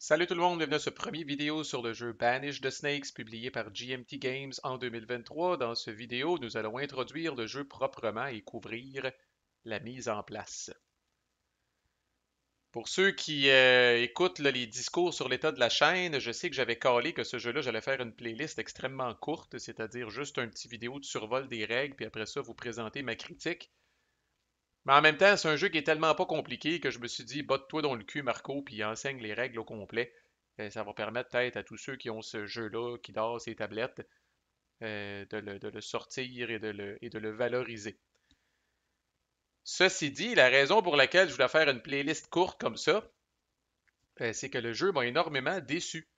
Salut tout le monde, bienvenue à ce premier vidéo sur le jeu Banish the Snakes publié par GMT Games en 2023. Dans ce vidéo, nous allons introduire le jeu proprement et couvrir la mise en place. Pour ceux qui écoutent là, les discours sur l'état de la chaîne, je sais que j'avais calé que ce jeu-là, j'allais faire une playlist extrêmement courte, c'est-à-dire juste un petit vidéo de survol des règles, puis après ça, vous présenter ma critique. Mais en même temps, c'est un jeu qui est tellement pas compliqué que je me suis dit, botte-toi dans le cul, Marco, puis enseigne les règles au complet. Ça va permettre peut-être à tous ceux qui ont ce jeu-là, qui dort ces tablettes, de le sortir et de le valoriser. Ceci dit, la raison pour laquelle je voulais faire une playlist courte comme ça, c'est que le jeu m'a énormément déçu.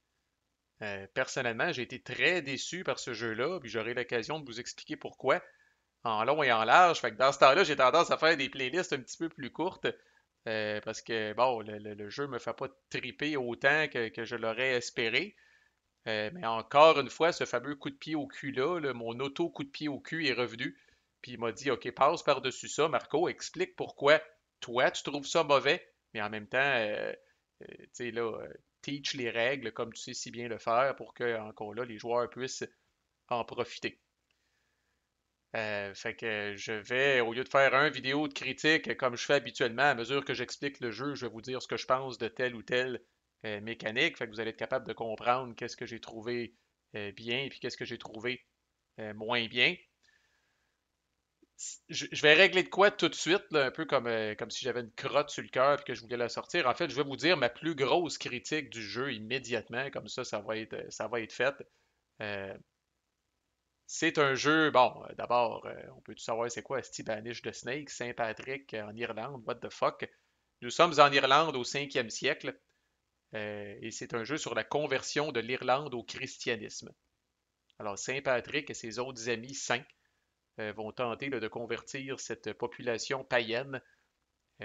Personnellement, j'ai été très déçu par ce jeu-là, puis j'aurai l'occasion de vous expliquer pourquoi en long et en large. Fait que dans ce temps-là, j'ai tendance à faire des playlists un petit peu plus courtes. Parce que bon, le jeu me fait pas triper autant que je l'aurais espéré. Mais encore une fois, ce fameux coup de pied au cul-là, mon auto-coup de pied au cul est revenu. Puis il m'a dit, OK, passe par-dessus ça, Marco, explique pourquoi toi, tu trouves ça mauvais, mais en même temps, tu sais, là, teach les règles comme tu sais si bien le faire pour que, encore là, les joueurs puissent en profiter. Fait que je vais, au lieu de faire un vidéo de critique comme je fais habituellement, à mesure que j'explique le jeu, je vais vous dire ce que je pense de telle ou telle mécanique. Fait que vous allez être capable de comprendre qu'est-ce que j'ai trouvé bien et puis qu'est-ce que j'ai trouvé moins bien. Je vais régler de quoi tout de suite, là, un peu comme si j'avais une crotte sur le cœur et que je voulais la sortir. En fait, je vais vous dire ma plus grosse critique du jeu immédiatement, comme ça va être fait. Euh, C'est un jeu, bon, d'abord, on peut tout savoir c'est quoi Banish de Snake, Saint-Patrick en Irlande, what the fuck. Nous sommes en Irlande au 5e siècle et c'est un jeu sur la conversion de l'Irlande au christianisme. Alors Saint-Patrick et ses autres amis saints vont tenter là, de convertir cette population païenne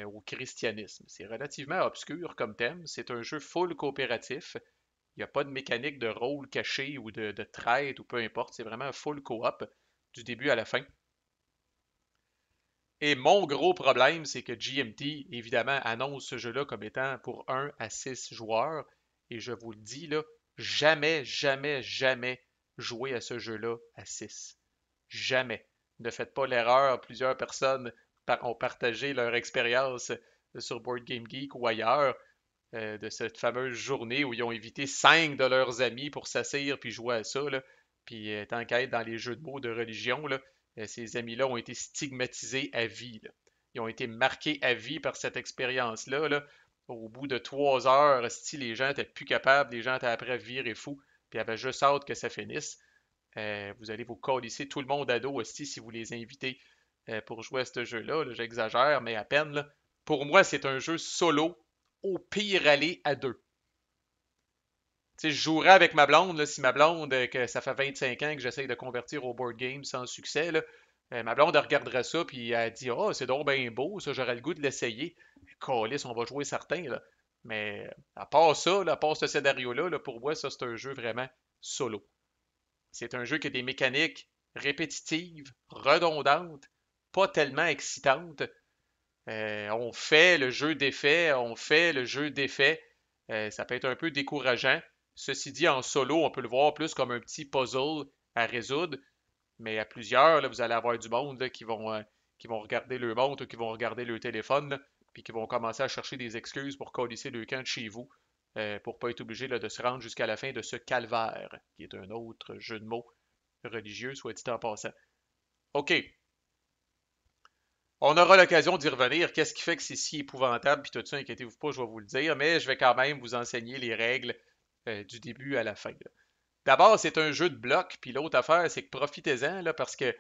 au christianisme. C'est relativement obscur comme thème, c'est un jeu full coopératif. Il n'y a pas de mécanique de rôle caché ou de trade ou peu importe, c'est vraiment un full coop du début à la fin. Et mon gros problème, c'est que GMT, évidemment, annonce ce jeu-là comme étant pour 1 à 6 joueurs. Et je vous le dis, là, jamais, jamais, jamais jouer à ce jeu-là à 6. Jamais. Ne faites pas l'erreur. Plusieurs personnes ont partagé leur expérience sur Board Game Geek ou ailleurs de cette fameuse journée où ils ont invité 5 de leurs amis pour s'asseoir puis jouer à ça. Là. Puis tant qu'à être dans les jeux de mots de religion, là, ces amis-là ont été stigmatisés à vie. Là. Ils ont été marqués à vie par cette expérience-là. Là. Au bout de 3 heures, si les gens étaient plus capables, les gens étaient après virer fou, puis avaient juste hâte que ça finisse. Vous allez vous colisser tout le monde à dos aussi si vous les invitez pour jouer à ce jeu-là. Là. J'exagère, mais à peine. Là. Pour moi, c'est un jeu solo, au pire aller à deux. Tu sais, je jouerais avec ma blonde, là, si ma blonde, que ça fait 25 ans que j'essaye de convertir au board game sans succès, là, ma blonde elle regarderait ça, puis elle dit oh, c'est donc bien beau, ça, j'aurais le goût de l'essayer. Calice, on va jouer certains, là. Mais à part ça, là, à part ce scénario-là, là, pour moi, ça, c'est un jeu vraiment solo. C'est un jeu qui a des mécaniques répétitives, redondantes, pas tellement excitantes. On fait le jeu d'effet, on fait le jeu d'effet. Ça peut être un peu décourageant. Ceci dit, en solo, on peut le voir plus comme un petit puzzle à résoudre, mais à plusieurs, là, vous allez avoir du monde là, qui vont regarder le montre ou qui vont regarder le téléphone, là, puis qui vont commencer à chercher des excuses pour colisser le camp de chez vous, pour pas être obligé là, de se rendre jusqu'à la fin de ce calvaire, qui est un autre jeu de mots religieux, soit dit en passant. OK, on aura l'occasion d'y revenir. Qu'est-ce qui fait que c'est si épouvantable, puis tout ça, inquiétez-vous pas, je vais vous le dire, mais je vais quand même vous enseigner les règles du début à la fin. Là. D'abord, c'est un jeu de blocs, puis l'autre affaire, c'est que profitez-en, là, parce que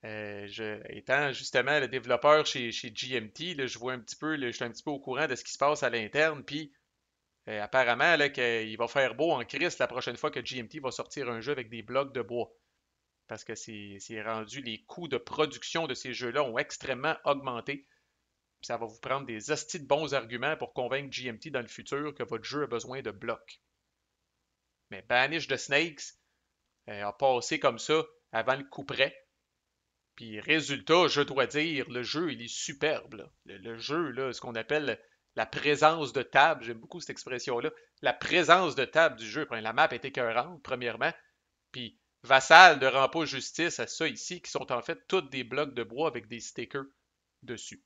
étant justement le développeur chez GMT, là, je vois un petit peu, là, je suis un petit peu au courant de ce qui se passe à l'interne, puis apparemment, là, qu'il va faire beau en Christ la prochaine fois que GMT va sortir un jeu avec des blocs de bois. Parce que c'est rendu, les coûts de production de ces jeux-là ont extrêmement augmenté. Puis ça va vous prendre des hosties de bons arguments pour convaincre GMT dans le futur que votre jeu a besoin de blocs. Mais Banish the Snakes a passé comme ça avant le coup près. Puis résultat, je dois dire, le jeu, il est superbe. Là. Le jeu, là, ce qu'on appelle la présence de table, j'aime beaucoup cette expression-là, la présence de table du jeu. La map est écœurante, premièrement, puis Vassal ne rend pas justice à ça ici, qui sont en fait tous des blocs de bois avec des stickers dessus.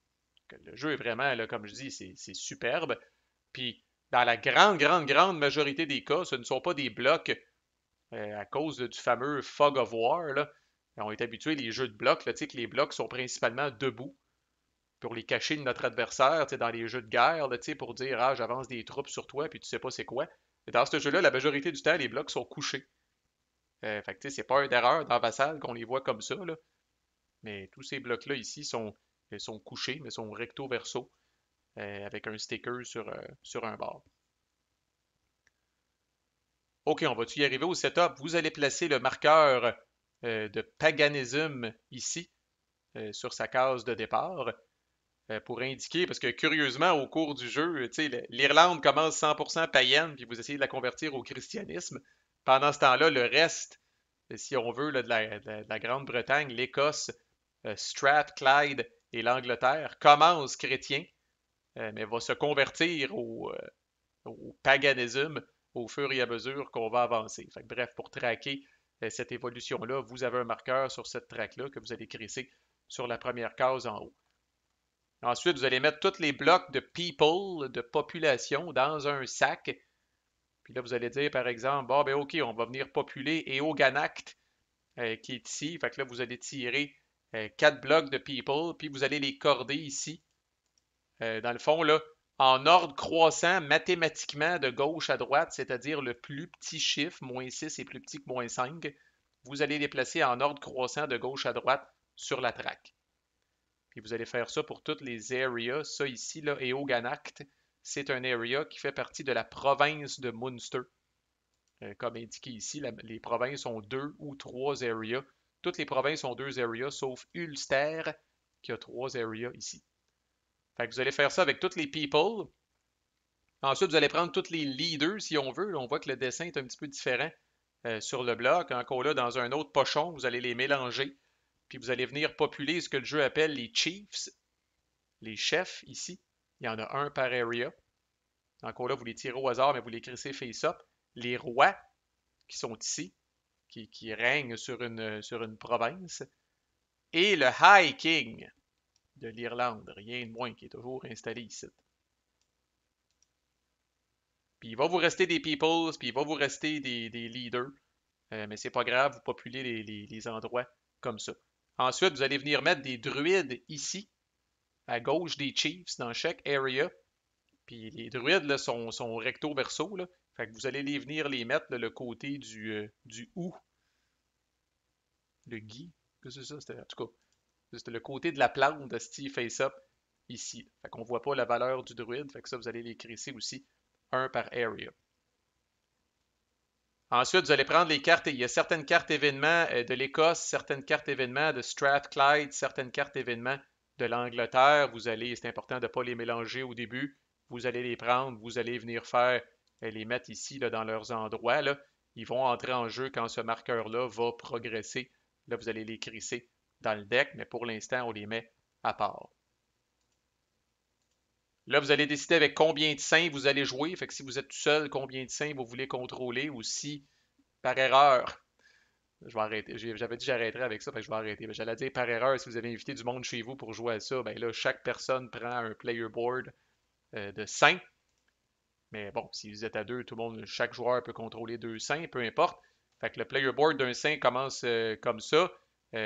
Le jeu est vraiment, là, comme je dis, c'est superbe. Puis, dans la grande, grande, grande majorité des cas, ce ne sont pas des blocs à cause du fameux Fog of War. Là. On est habitué, les jeux de blocs, là, que les blocs sont principalement debout pour les cacher de notre adversaire dans les jeux de guerre, là, pour dire ah, j'avance des troupes sur toi, puis tu sais pas c'est quoi. Et dans ce jeu-là, la majorité du temps, les blocs sont couchés. Fait que c'est pas une erreur dans Vassal qu'on les voit comme ça, là. Mais tous ces blocs-là ici sont couchés, mais sont recto-verso, avec un sticker sur un bord. OK, on va-tu y arriver au setup? Vous allez placer le marqueur de paganisme ici, sur sa case de départ, pour indiquer, parce que curieusement, au cours du jeu, l'Irlande commence 100% païenne, puis vous essayez de la convertir au christianisme. Pendant ce temps-là, le reste, si on veut, là, de la Grande-Bretagne, l'Écosse, Strathclyde et l'Angleterre commencent chrétiens, mais va se convertir au paganisme au fur et à mesure qu'on va avancer. Fait que, bref, pour traquer cette évolution-là, vous avez un marqueur sur cette track-là que vous allez crisser sur la première case en haut. Ensuite, vous allez mettre tous les blocs de people, de population, dans un sac. Puis là, vous allez dire, par exemple, bon, ben OK, on va venir populer Eoganact, qui est ici. Fait que là, vous allez tirer 4 blocs de people, puis vous allez les corder ici. Dans le fond, là, en ordre croissant mathématiquement de gauche à droite, c'est-à-dire le plus petit chiffre, moins 6 est plus petit que moins 5, vous allez les placer en ordre croissant de gauche à droite sur la traque. Puis vous allez faire ça pour toutes les areas. Ça ici, là, Eoganact, c'est un area qui fait partie de la province de Munster. Comme indiqué ici, les provinces ont 2 ou 3 areas. Toutes les provinces ont 2 areas, sauf Ulster, qui a 3 areas ici. Fait que vous allez faire ça avec toutes les people. Ensuite, vous allez prendre tous les leaders, si on veut. Là, on voit que le dessin est un petit peu différent sur le bloc. Encore là, dans un autre pochon, vous allez les mélanger. Puis vous allez venir populer ce que le jeu appelle les chiefs, les chefs ici. Il y en a un par area. Encore là, vous les tirez au hasard, mais vous les crissez face-up. Les rois qui sont ici, qui règnent sur une province. Et le High King de l'Irlande, rien de moins, qui est toujours installé ici. Puis il va vous rester des peoples, puis il va vous rester des leaders. Mais c'est pas grave, vous populez les endroits comme ça. Ensuite, vous allez venir mettre des druides ici, à gauche des chiefs, dans chaque area. Puis les druides là, sont recto-verso. Là. Fait que vous allez venir les mettre là, le côté du ou. Le gui. Qu'est-ce que c'est ça? En tout cas, c'était le côté de la plante de Steve Face-Up ici. Fait qu'on voit pas la valeur du druide. Fait que ça, vous allez les crisser aussi, un par area. Ensuite, vous allez prendre les cartes. Il y a certaines cartes événements de l'Écosse, certaines cartes événements de Strathclyde, certaines cartes événements de l'Angleterre. C'est important de ne pas les mélanger au début. Vous allez les prendre, vous allez venir faire, les mettre ici là, dans leurs endroits. Là. Ils vont entrer en jeu quand ce marqueur-là va progresser. Là, vous allez les crisser dans le deck, mais pour l'instant, on les met à part. Là, vous allez décider avec combien de saints vous allez jouer. Fait que si vous êtes tout seul, combien de saints vous voulez contrôler ou si, par erreur, je vais arrêter. J'avais dit que j'arrêterais avec ça, fait que je vais arrêter. J'allais dire par erreur, si vous avez invité du monde chez vous pour jouer à ça, ben là, chaque personne prend un player board de 5. Mais bon, si vous êtes à deux, chaque joueur peut contrôler 2 saints, peu importe. Fait que le player board d'un saint commence comme ça.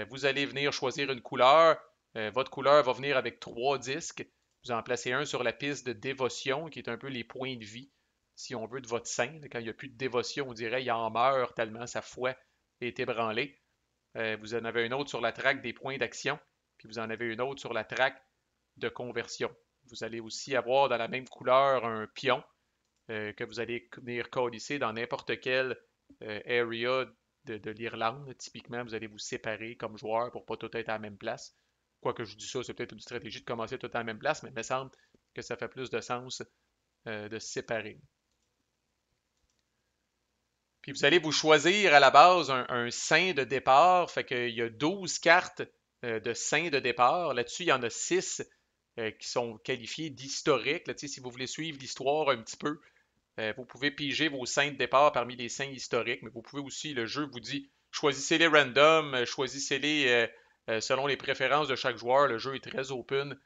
Vous allez venir choisir une couleur. Votre couleur va venir avec 3 disques. Vous en placez un sur la piste de dévotion, qui est un peu les points de vie, si on veut, de votre saint. Quand il n'y a plus de dévotion, on dirait il en meurt tellement sa foi est ébranlée. Vous en avez une autre sur la traque des points d'action, puis vous en avez une autre sur la traque de conversion. Vous allez aussi avoir dans la même couleur un pion que vous allez venir colisser dans n'importe quelle area de l'Irlande. Typiquement, vous allez vous séparer comme joueur pour pas tout être à la même place. Quoique je dis ça, c'est peut-être une stratégie de commencer tout à la même place, mais il me semble que ça fait plus de sens de se séparer. Puis vous allez vous choisir à la base un saint de départ. Fait qu'il y a 12 cartes de saints de départ. Là-dessus, il y en a 6 qui sont qualifiés d'historiques. Là, tu sais, si vous voulez suivre l'histoire un petit peu, vous pouvez piger vos saints de départ parmi les saints historiques, mais vous pouvez aussi, le jeu vous dit, choisissez-les random, choisissez-les selon les préférences de chaque joueur. Le jeu est très open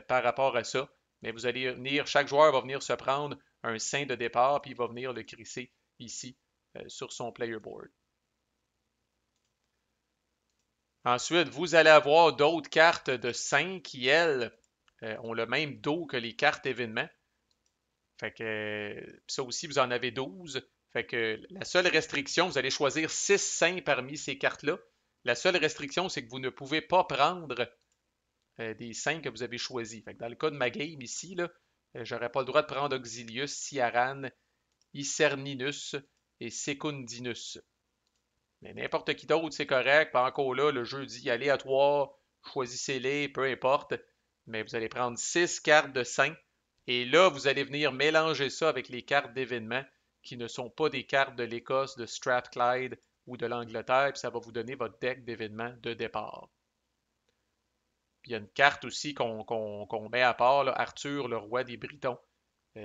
par rapport à ça. Mais vous allez venir, chaque joueur va venir se prendre un saint de départ, puis il va venir le crisser ici sur son player board. Ensuite, vous allez avoir d'autres cartes de saints qui, elles, ont le même dos que les cartes événements. Fait que ça aussi, vous en avez 12. Fait que la seule restriction, vous allez choisir 6 saints parmi ces cartes-là. La seule restriction, c'est que vous ne pouvez pas prendre des saints que vous avez choisis. Fait que dans le cas de ma game ici, là, j'aurais pas le droit de prendre Auxilius, Ciaran, Icerninus et Secundinus. Mais n'importe qui d'autre, c'est correct. Pas encore là, le jeu dit aléatoire, choisissez-les, peu importe. Mais vous allez prendre 6 cartes de saints. Et là, vous allez venir mélanger ça avec les cartes d'événements qui ne sont pas des cartes de l'Écosse, de Strathclyde ou de l'Angleterre. Puis ça va vous donner votre deck d'événements de départ. Puis il y a une carte aussi qu'on met à part, là, Arthur, le roi des Britons.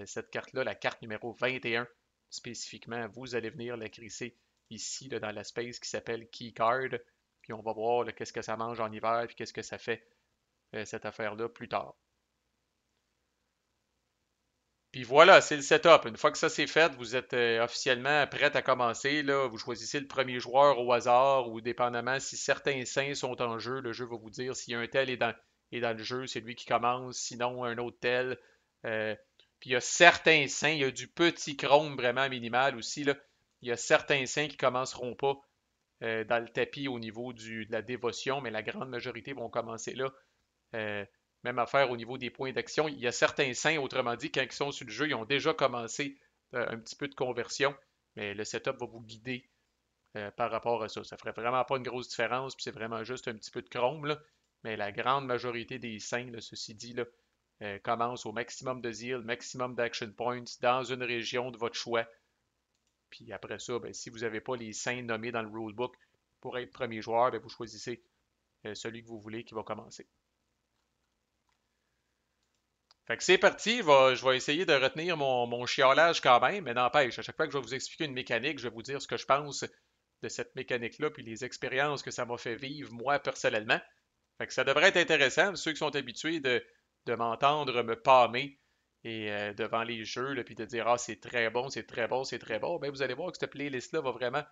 Cette carte-là, la carte numéro 21, spécifiquement, vous allez venir la crisser ici là, dans la space qui s'appelle Keycard. Puis on va voir qu'est-ce que ça mange en hiver, puis qu'est-ce que ça fait cette affaire-là plus tard. Puis voilà, c'est le setup. Une fois que ça c'est fait, vous êtes officiellement prêt à commencer. Là. Vous choisissez le premier joueur au hasard ou dépendamment si certains saints sont en jeu, le jeu va vous dire si un tel est dans le jeu, c'est lui qui commence, sinon un autre tel. Euh, puis il y a certains saints, il y a du petit chrome vraiment minimal aussi. Là. Il y a certains saints qui ne commenceront pas dans le tapis au niveau de la dévotion, mais la grande majorité vont commencer là. Euh, Même affaire au niveau des points d'action. Il y a certains saints, autrement dit, quand ils sont sur le jeu, ils ont déjà commencé un petit peu de conversion, mais le setup va vous guider par rapport à ça. Ça ferait vraiment pas une grosse différence, puis c'est vraiment juste un petit peu de chrome, là. Mais la grande majorité des saints, là, ceci dit, là, commencent au maximum de zeal, maximum d'action points dans une région de votre choix. Puis après ça, ben, si vous n'avez pas les saints nommés dans le rulebook pour être premier joueur, ben, vous choisissez celui que vous voulez qui va commencer. Fait que c'est parti, je vais essayer de retenir mon chiolage quand même, mais n'empêche, à chaque fois que je vais vous expliquer une mécanique, je vais vous dire ce que je pense de cette mécanique-là, puis les expériences que ça m'a fait vivre moi personnellement. Fait que ça devrait être intéressant, ceux qui sont habitués de m'entendre me pâmer et devant les jeux, là, puis de dire ah c'est très bon, c'est très bon, c'est très bon, ben vous allez voir que cette playlist-là va vraiment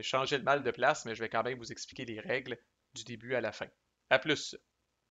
changer le mal de place, mais je vais quand même vous expliquer les règles du début à la fin. À plus!